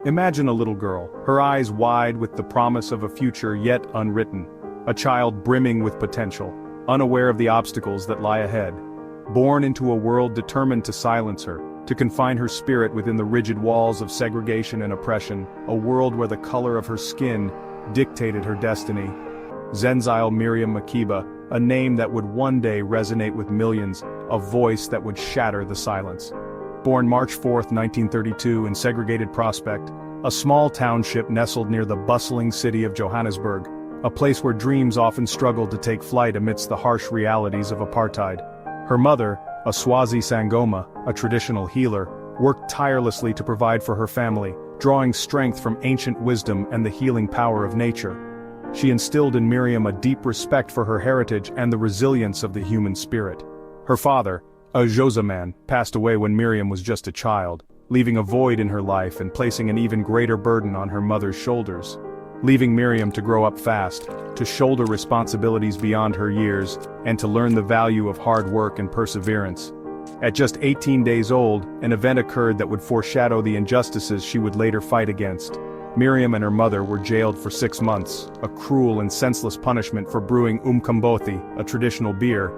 Imagine a little girl, her eyes wide with the promise of a future yet unwritten, a child brimming with potential, unaware of the obstacles that lie ahead, born into a world determined to silence her, to confine her spirit within the rigid walls of segregation and oppression, a world where the color of her skin dictated her destiny. Zenzile Miriam Makeba, a name that would one day resonate with millions, a voice that would shatter the silence. Born March 4, 1932 in segregated Prospect, a small township nestled near the bustling city of Johannesburg, a place where dreams often struggled to take flight amidst the harsh realities of apartheid. Her mother, a Swazi Sangoma, a traditional healer, worked tirelessly to provide for her family, drawing strength from ancient wisdom and the healing power of nature. She instilled in Miriam a deep respect for her heritage and the resilience of the human spirit. Her father, a Xhosa man, passed away when Miriam was just a child, leaving a void in her life and placing an even greater burden on her mother's shoulders. Leaving Miriam to grow up fast, to shoulder responsibilities beyond her years, and to learn the value of hard work and perseverance. At just 18 days old, an event occurred that would foreshadow the injustices she would later fight against. Miriam and her mother were jailed for 6 months, a cruel and senseless punishment for brewing umqombothi, a traditional beer.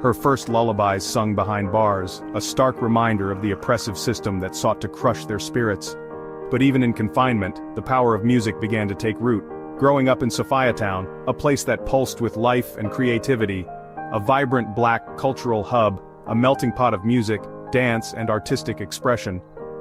Her first lullabies sung behind bars, a stark reminder of the oppressive system that sought to crush their spirits. But even in confinement, the power of music began to take root. Growing up in Sophiatown, a place that pulsed with life and creativity, a vibrant black cultural hub, a melting pot of music, dance, and artistic expression,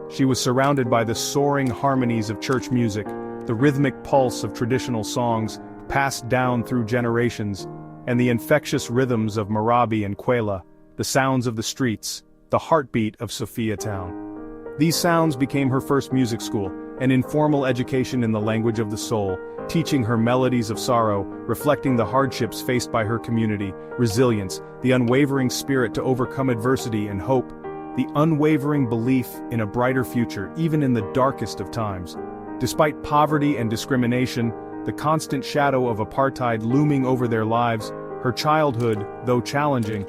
she was surrounded by the soaring harmonies of church music, the rhythmic pulse of traditional songs, passed down through generations, and the infectious rhythms of Marabi and Kwela, the sounds of the streets, the heartbeat of Sophiatown. These sounds became her first music school, an informal education in the language of the soul, teaching her melodies of sorrow, reflecting the hardships faced by her community, resilience, the unwavering spirit to overcome adversity and hope, the unwavering belief in a brighter future even in the darkest of times. Despite poverty and discrimination, the constant shadow of apartheid looming over their lives, her childhood, though challenging,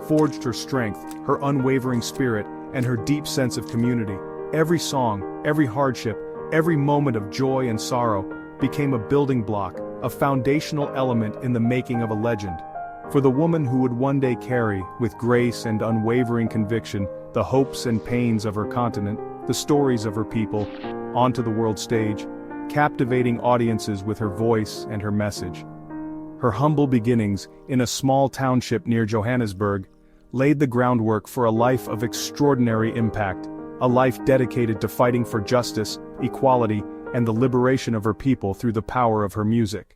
forged her strength, her unwavering spirit, and her deep sense of community. Every song, every hardship, every moment of joy and sorrow became a building block, a foundational element in the making of a legend. For the woman who would one day carry, with grace and unwavering conviction, the hopes and pains of her continent, the stories of her people, onto the world stage, captivating audiences with her voice and her message. Her humble beginnings, in a small township near Johannesburg, laid the groundwork for a life of extraordinary impact, a life dedicated to fighting for justice, equality, and the liberation of her people through the power of her music.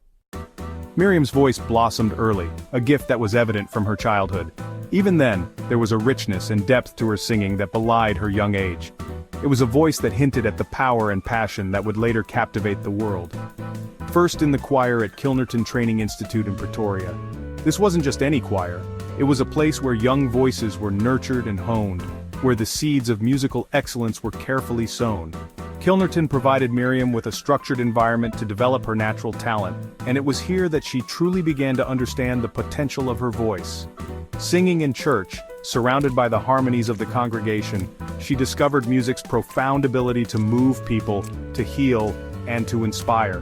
Miriam's voice blossomed early, a gift that was evident from her childhood. Even then, there was a richness and depth to her singing that belied her young age. It was a voice that hinted at the power and passion that would later captivate the world. First in the choir at Kilnerton Training Institute in Pretoria. This wasn't just any choir, it was a place where young voices were nurtured and honed, where the seeds of musical excellence were carefully sown. Kilnerton provided Miriam with a structured environment to develop her natural talent, and it was here that she truly began to understand the potential of her voice. Singing in church, surrounded by the harmonies of the congregation, she discovered music's profound ability to move people, to heal, and to inspire.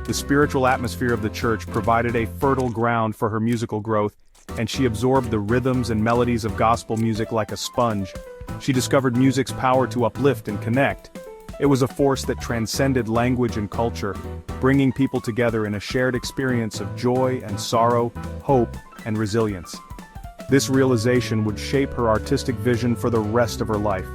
The spiritual atmosphere of the church provided a fertile ground for her musical growth, and she absorbed the rhythms and melodies of gospel music like a sponge. She discovered music's power to uplift and connect. It was a force that transcended language and culture, bringing people together in a shared experience of joy and sorrow, hope and resilience. This realization would shape her artistic vision for the rest of her life.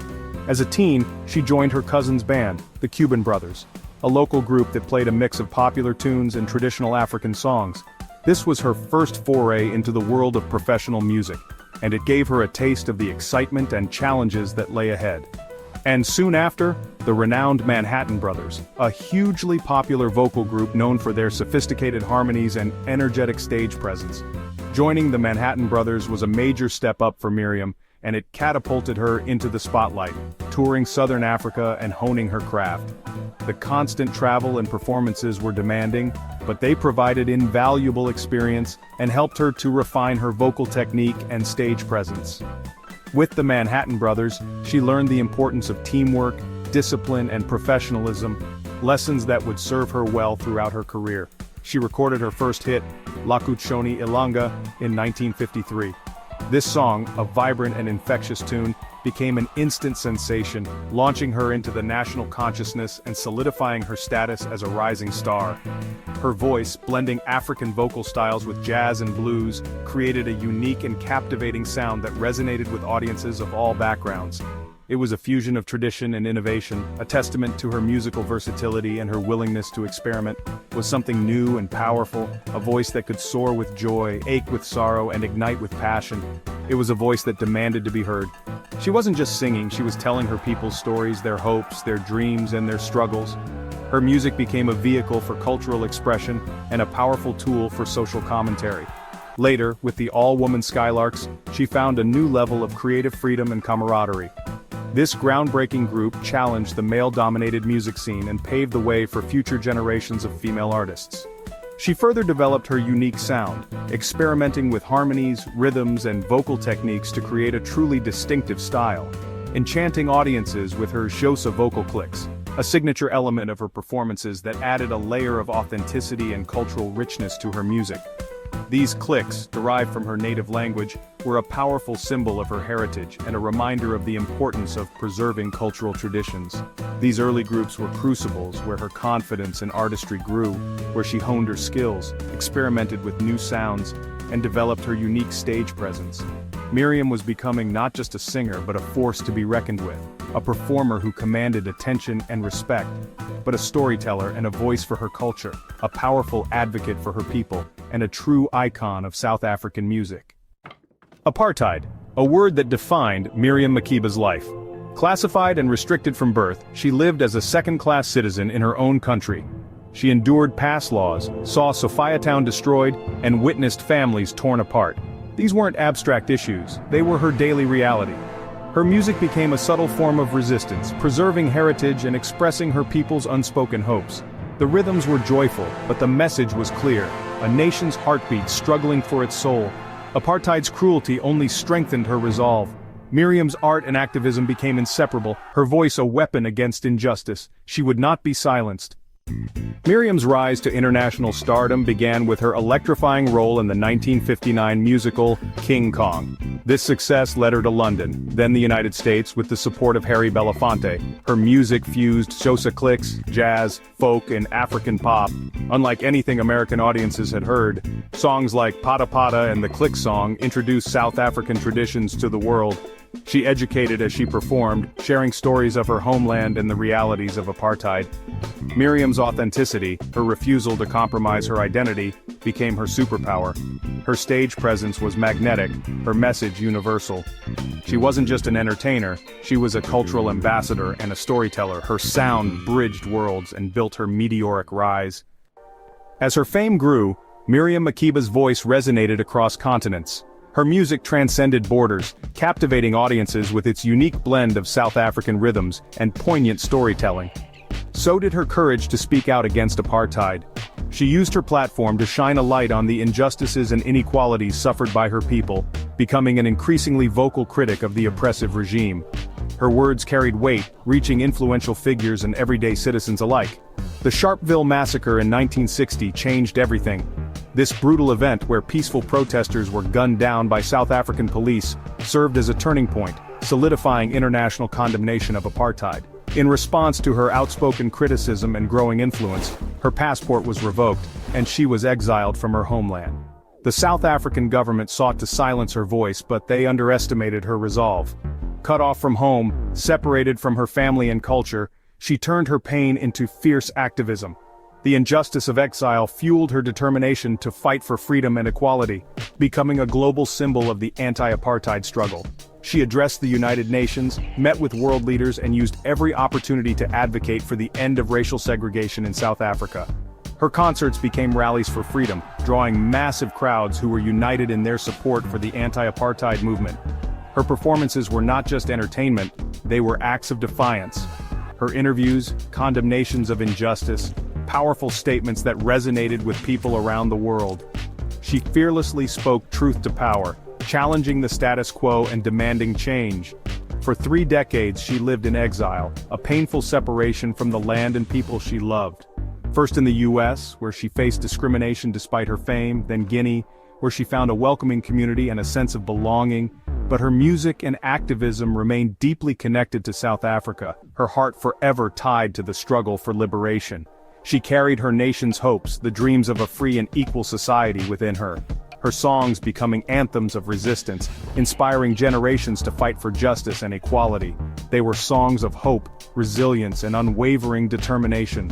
As a teen, she joined her cousin's band, the Cuban Brothers, a local group that played a mix of popular tunes and traditional African songs. This was her first foray into the world of professional music, and it gave her a taste of the excitement and challenges that lay ahead. And soon after, the renowned Manhattan Brothers, a hugely popular vocal group known for their sophisticated harmonies and energetic stage presence. Joining the Manhattan Brothers was a major step up for Miriam, and it catapulted her into the spotlight, touring southern Africa and honing her craft. The constant travel and performances were demanding, but they provided invaluable experience and helped her to refine her vocal technique and stage presence. With the Manhattan Brothers, she learned the importance of teamwork, discipline and professionalism, lessons that would serve her well throughout her career. She recorded her first hit, Lakuchoni Ilanga, in 1953. This song, a vibrant and infectious tune, became an instant sensation, launching her into the national consciousness and solidifying her status as a rising star. Her voice, blending African vocal styles with jazz and blues, created a unique and captivating sound that resonated with audiences of all backgrounds. It was a fusion of tradition and innovation, a testament to her musical versatility and her willingness to experiment with something new and powerful, a voice that could soar with joy, ache with sorrow, and ignite with passion. It was a voice that demanded to be heard. She wasn't just singing, she was telling her people's stories, their hopes, their dreams, and their struggles. Her music became a vehicle for cultural expression and a powerful tool for social commentary. Later, with the all-woman Skylarks, she found a new level of creative freedom and camaraderie. This groundbreaking group challenged the male-dominated music scene and paved the way for future generations of female artists. She further developed her unique sound, experimenting with harmonies, rhythms, and vocal techniques to create a truly distinctive style, enchanting audiences with her Xhosa vocal clicks, a signature element of her performances that added a layer of authenticity and cultural richness to her music. These clicks, derived from her native language, were a powerful symbol of her heritage and a reminder of the importance of preserving cultural traditions. These early groups were crucibles where her confidence and artistry grew, where she honed her skills, experimented with new sounds, and developed her unique stage presence. Miriam was becoming not just a singer but a force to be reckoned with, a performer who commanded attention and respect, but a storyteller and a voice for her culture, a powerful advocate for her people, and a true icon of South African music. Apartheid, a word that defined Miriam Makeba's life. Classified and restricted from birth, she lived as a second-class citizen in her own country. She endured past laws, saw Sophiatown destroyed, and witnessed families torn apart. These weren't abstract issues, they were her daily reality. Her music became a subtle form of resistance, preserving heritage and expressing her people's unspoken hopes. The rhythms were joyful, but the message was clear, a nation's heartbeat struggling for its soul. Apartheid's cruelty only strengthened her resolve. Miriam's art and activism became inseparable, her voice a weapon against injustice. She would not be silenced. Miriam's rise to international stardom began with her electrifying role in the 1959 musical King Kong. This success led her to London, then the United States with the support of Harry Belafonte. Her music fused Xhosa clicks, jazz, folk, and African pop. Unlike anything American audiences had heard, songs like Pata Pata and the Click Song introduced South African traditions to the world. She educated as she performed, sharing stories of her homeland and the realities of apartheid. Miriam's authenticity, her refusal to compromise her identity, became her superpower. Her stage presence was magnetic, her message universal. She wasn't just an entertainer, she was a cultural ambassador and a storyteller. Her sound bridged worlds and built her meteoric rise. As her fame grew, Miriam Makeba's voice resonated across continents. Her music transcended borders, captivating audiences with its unique blend of South African rhythms and poignant storytelling. So did her courage to speak out against apartheid. She used her platform to shine a light on the injustices and inequalities suffered by her people, becoming an increasingly vocal critic of the oppressive regime. Her words carried weight, reaching influential figures and everyday citizens alike. The Sharpeville Massacre in 1960 changed everything. This brutal event, where peaceful protesters were gunned down by South African police, served as a turning point, solidifying international condemnation of apartheid. In response to her outspoken criticism and growing influence, her passport was revoked, and she was exiled from her homeland. The South African government sought to silence her voice, but they underestimated her resolve. Cut off from home, separated from her family and culture, she turned her pain into fierce activism. The injustice of exile fueled her determination to fight for freedom and equality, becoming a global symbol of the anti-apartheid struggle. She addressed the United Nations, met with world leaders, and used every opportunity to advocate for the end of racial segregation in South Africa. Her concerts became rallies for freedom, drawing massive crowds who were united in their support for the anti-apartheid movement. Her performances were not just entertainment, they were acts of defiance. Her interviews, condemnations of injustice, powerful statements that resonated with people around the world. She fearlessly spoke truth to power, challenging the status quo and demanding change. For 3 decades she lived in exile, a painful separation from the land and people she loved. First in the US, where she faced discrimination despite her fame, then Guinea, where she found a welcoming community and a sense of belonging. But her music and activism remained deeply connected to South Africa, her heart forever tied to the struggle for liberation. She carried her nation's hopes, the dreams of a free and equal society within her. Her songs becoming anthems of resistance, inspiring generations to fight for justice and equality. They were songs of hope, resilience, and unwavering determination.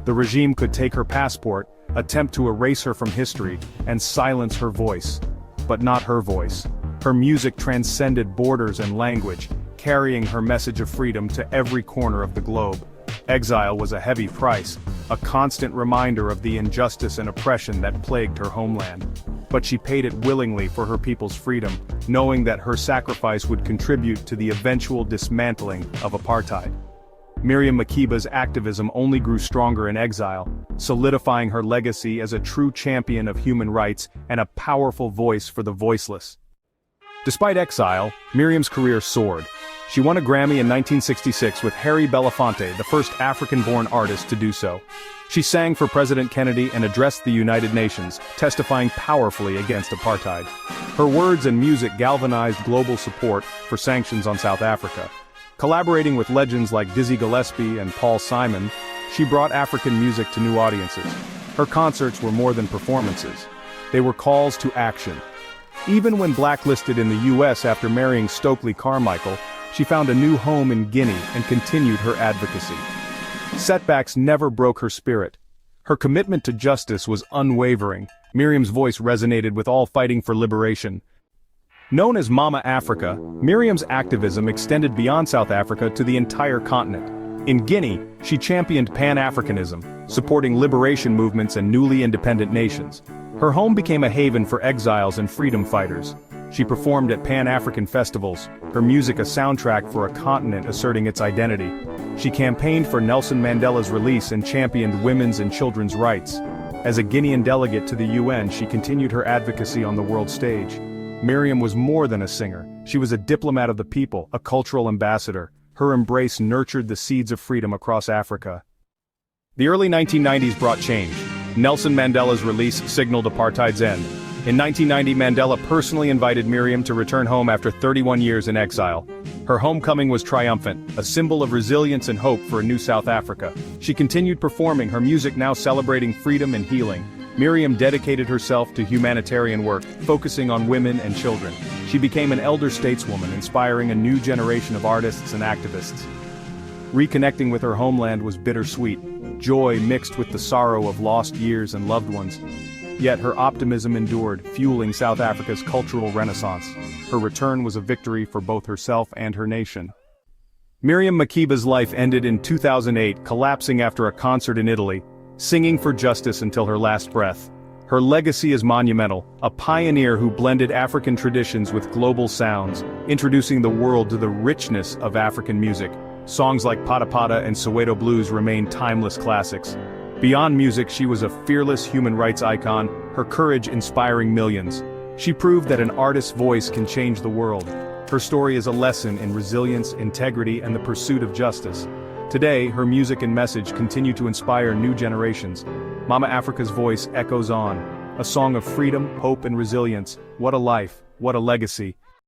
The regime could take her passport, attempt to erase her from history, and silence her voice. But not her voice. Her music transcended borders and language, carrying her message of freedom to every corner of the globe. Exile was a heavy price, a constant reminder of the injustice and oppression that plagued her homeland. But she paid it willingly for her people's freedom, knowing that her sacrifice would contribute to the eventual dismantling of apartheid. Miriam Makeba's activism only grew stronger in exile, solidifying her legacy as a true champion of human rights and a powerful voice for the voiceless. Despite exile, Miriam's career soared. She won a Grammy in 1966 with Harry Belafonte, the first African-born artist to do so. She sang for President Kennedy and addressed the United Nations, testifying powerfully against apartheid. Her words and music galvanized global support for sanctions on South Africa. Collaborating with legends like Dizzy Gillespie and Paul Simon, she brought African music to new audiences. Her concerts were more than performances. They were calls to action. Even when blacklisted in the US after marrying Stokely Carmichael, she found a new home in Guinea and continued her advocacy. Setbacks never broke her spirit. Her commitment to justice was unwavering. Miriam's voice resonated with all fighting for liberation. Known as Mama Africa, Miriam's activism extended beyond South Africa to the entire continent. In Guinea, she championed Pan-Africanism, supporting liberation movements and newly independent nations. Her home became a haven for exiles and freedom fighters. She performed at Pan-African festivals, her music a soundtrack for a continent asserting its identity. She campaigned for Nelson Mandela's release and championed women's and children's rights. As a Guinean delegate to the UN, she continued her advocacy on the world stage. Miriam was more than a singer. She was a diplomat of the people, a cultural ambassador. Her embrace nurtured the seeds of freedom across Africa. The early 1990s brought change. Nelson Mandela's release signaled apartheid's end. In 1990, Mandela personally invited Miriam to return home after 31 years in exile. Her homecoming was triumphant, a symbol of resilience and hope for a new South Africa. She continued performing, her music now celebrating freedom and healing. Miriam dedicated herself to humanitarian work, focusing on women and children. She became an elder stateswoman, inspiring a new generation of artists and activists. Reconnecting with her homeland was bittersweet, joy mixed with the sorrow of lost years and loved ones. Yet her optimism endured, fueling South Africa's cultural renaissance. Her return was a victory for both herself and her nation. Miriam Makeba's life ended in 2008, collapsing after a concert in Italy, singing for justice until her last breath. Her legacy is monumental, a pioneer who blended African traditions with global sounds, introducing the world to the richness of African music. Songs like Pata Pata and Soweto Blues remain timeless classics. Beyond music, she was a fearless human rights icon, her courage inspiring millions. She proved that an artist's voice can change the world. Her story is a lesson in resilience, integrity, and the pursuit of justice. Today, her music and message continue to inspire new generations. Mama Africa's voice echoes on, a song of freedom, hope, and resilience. What a life, what a legacy.